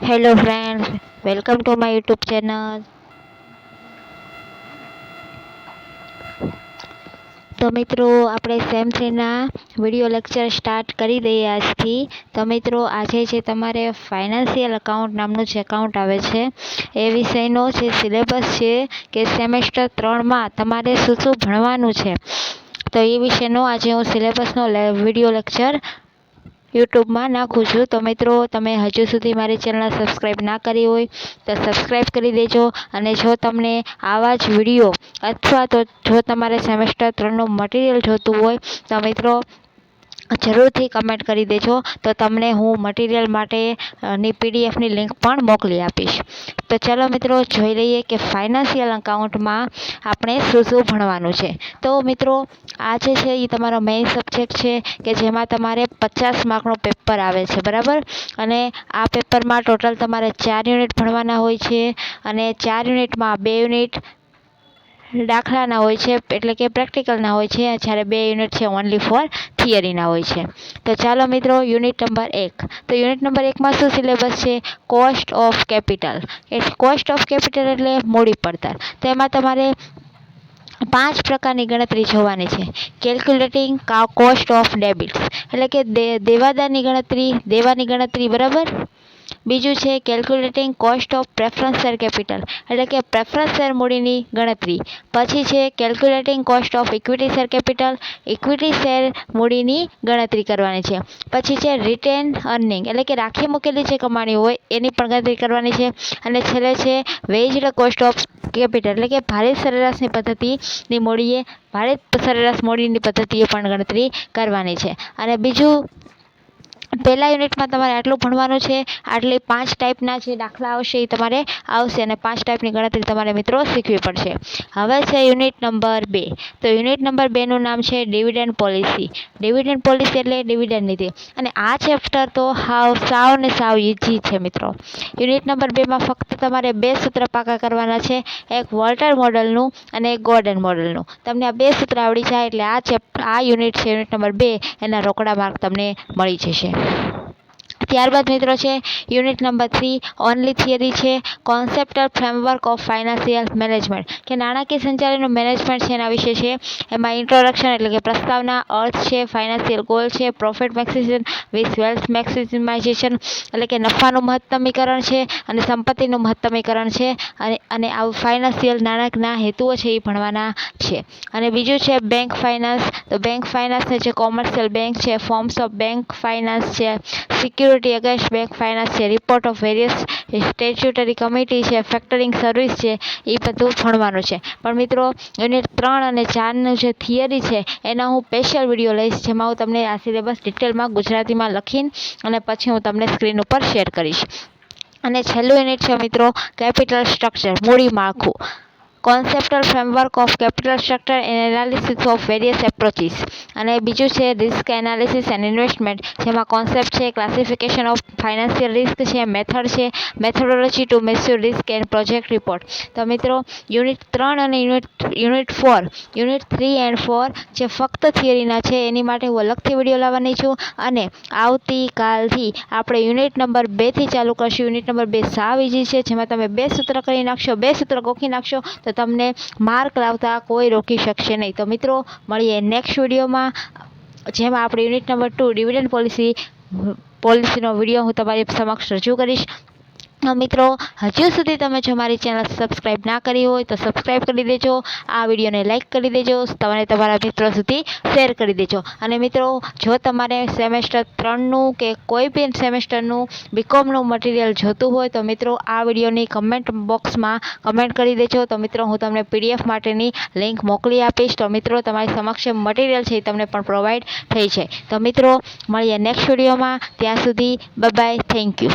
Hello friends, welcome to my YouTube channel. તો મિત્રો, આપણે સેમ 3ના વિડીયો લેક્ચર સ્ટાર્ટ કરી દઈએ આજથી. તો મિત્રો, આજે જે તમારે ફાઇનાન્શિયલ અકાઉન્ટ નામનું જે એકાઉન્ટ આવે છે એ વિષયનો જે સિલેબસ છે કે સેમેસ્ટર 3માં તમારે શું શું ભણવાનું છે, તો એ વિષયનો આજે હું સિલેબસનો વિડીયો લેક્ચર યુટ્યુબમાં નાખું છું. તો મિત્રો, તમે હજુ સુધી મારી ચેનલ સબસ્ક્રાઈબ ના કરી હોય તો સબસ્ક્રાઈબ કરી દેજો. અને જો તમને આવા જ વિડીયો અથવા તો જો તમારે સેમેસ્ટર 3નું મટીરિયલ જોતું હોય તો મિત્રો જરૂરથી કમેન્ટ કરી દેજો, તો તમને હું મટીરિયલ માટેની પીડીએફની લિંક પણ મોકલી આપીશ. તો ચાલો મિત્રો, જોઈ લઈએ કે ફાઇનાન્શિયલ અકાઉન્ટમાં આપણે શું શું ભણવાનું છે. તો મિત્રો, આ જે છે એ તમારો મેઇન સબ્જેક્ટ છે કે જેમાં તમારે 50 માર્કનું પેપર આવે છે, બરાબર. અને આ પેપરમાં ટોટલ તમારે 4 યુનિટ ભણવાના હોય છે. અને 4 યુનિટમાં 2 યુનિટ દાખલાના હોય છે, એટલે કે પ્રેક્ટિકલના હોય છે, જ્યારે 2 યુનિટ છે ઓનલી ફોર થિયરીના હોય છે. તો ચાલો મિત્રો, યુનિટ નંબર 1. તો યુનિટ નંબર 1માં શું સિલેબસ છે? Cost of capital. Cost of capital એટલે મૂડી પડતર. તો એમાં તમારે 5 પ્રકારની ગણતરી જોવાની છે. કેલ્ક્યુલેટિંગ કોસ્ટ ઓફ ડેબિટ્સ એટલે કે દેવાની ગણતરી, બરાબર. બીજું છે calculating cost of preference share capital એટલે કે પ્રેફરન્સ શેર મૂડીની ગણતરી. પછી છે calculating cost of equity share capital, equity share મૂડીની ગણતરી કરવાની છે. પછી છે રિટેન અર્નિંગ એટલે કે રાખી મૂકેલી જે કમાણી હોય એની પણ ગણતરી કરવાની છે. અને છેલ્લે છે વેઇઝડ કોસ્ટ ઓફ કેપિટલ એટલે કે ભારિત સરેરાશની પદ્ધતિની મૂડીએ ભારિત સરેરાશ મૂડીની પદ્ધતિએ પણ ગણતરી કરવાની છે. અને બીજું, પહેલા યુનિટમાં તમારે આટલું ભણવાનું છે. આટલી 5 ટાઈપના જે દાખલા આવશે એ તમારે આવશે અને 5 ટાઈપની ગણતરી તમારે મિત્રો શીખવી પડશે. હવે છે યુનિટ નંબર 2. તો યુનિટ નંબર 2નું નામ છે ડિવિડન્ડ પોલિસી. ડિવિડન્ડ પોલિસી એટલે ડિવિડન્ડ નીતિ. અને આ ચેપ્ટર તો સાવ ઇઝી છે મિત્રો. યુનિટ નંબર 2માં ફક્ત તમારે 2 સૂત્ર પાકા કરવાના છે, એક વોલ્ટર મોડલનું અને એક ગોર્ડન મોડલનું. તમને આ 2 સૂત્ર આવડી જાય એટલે આ યુનિટ છે યુનિટ નંબર 2 એના રોકડા માર્ક તમને મળી જશે. ત્યારબાદ મિત્રો છે યુનિટ નંબર 3, ઓનલી થિયરી છે. કોન્સેપ્ટલ ફ્રેમવર્ક ઓફ ફાઇનાન્શિયલ મેનેજમેન્ટ કે નાણાકીય સંચાલનનું મેનેજમેન્ટ છે એના વિશે છે. એમાં ઇન્ટ્રોડક્શન એટલે કે પ્રસ્તાવના, અર્થ છે, ફાઇનાન્શિયલ ગોલ છે, પ્રોફિટ મેક્સિમાઇઝેશન વિથ વેલ્થ મેક્સિમાઇઝેશન એટલે કે નફાનું મહત્તમીકરણ છે અને સંપત્તિનું મહત્તમીકરણ છે. અને આવું ફાઇનાન્શિયલ નાણાકીયના હેતુઓ છે એ ભણવાના છે. અને બીજું છે બેંક ફાઇનાન્સ. તો બેંક ફાઇનાન્સને જે કોમર્શિયલ બેંક છે, ફોર્મ્સ ઓફ બેંક ફાઇનાન્સ છે, સિક્યુરિટી અગેન્સ્ટ બેંક ફાઇનાન્સ છે, report of various statutory committee છે, ફેક્ટરિંગ સર્વિસ છે, એ બધું ભણવાનું છે. પણ મિત્રો, યુનિટ 3 અને 4નું જે થિયરી છે એના હું સ્પેશિયલ વિડીયો લઈશ, જેમાં હું તમને આ સિલેબસ ડિટેલમાં ગુજરાતીમાં લખીને અને પછી હું તમને સ્ક્રીન ઉપર શેર કરીશ. અને છેલ્લું યુનિટ છે મિત્રો કેપિટલ સ્ટ્રક્ચર, મૂડી માળખું. Conceptual framework of capital structure analysis of various approaches. અને બીજું છે રિસ્ક એનાલિસિસ એન્ડ ઇન્વેસ્ટમેન્ટ, જેમાં કોન્સેપ્ટ છે ક્લાસિફિકેશન ઓફ ફાઇનાન્શિયલ રિસ્ક છે, મેથડ છે, methodology to measure risk and project report. તો મિત્રો, યુનિટ 3 અને યુનિટ 4, યુનિટ 3 એન્ડ 4 જે ફક્ત થિયરીના છે એની માટે હું અલગથી વિડીયો લાવવાની છું. અને આવતીકાલથી આપણે યુનિટ નંબર 2થી ચાલુ કરશું. યુનિટ નંબર 2 સાવ ઇઝી છે, જેમાં તમે 2 સૂત્ર કરી નાખશો, 2 સૂત્ર ગોખી નાખશો તો તમને માર્ક લાવતા કોઈ રોકી શકશે નહીં. તો મિત્રો, મળીએ નેક્સ્ટ વિડીયોમાં, જેમાં આપણે યુનિટ નંબર 2 ડિવિડન્ડ પોલિસીનો વિડીયો હું તમારી સમક્ષ રજૂ કરીશ. મિત્રો, હજુ સુધી તમે જો મારી ચેનલ સબસ્ક્રાઈબ ના કરી હોય તો સબસ્ક્રાઈબ કરી દેજો, આ વિડીયોને લાઇક કરી દેજો, તમારા મિત્રો સુધી શેર કરી દેજો. અને મિત્રો, જો તમારે સેમેસ્ટર 3નું કે કોઈ પણ સેમેસ્ટરનું બીકોમનું મટીરિયલ જોતું હોય તો મિત્રો આ વિડીયોની કમેન્ટ બોક્સમાં કમેન્ટ કરી દેજો. તો મિત્રો, હું તમને પીડીએફ માટેની લિંક મોકલી આપીશ. તો મિત્રો, તમારી સમક્ષ મટીરિયલ છે એ તમને પણ પ્રોવાઈડ થઈ છે. તો મિત્રો, મળીએ નેક્સ્ટ વિડીયોમાં. ત્યાં સુધી બાય, થેન્ક યુ.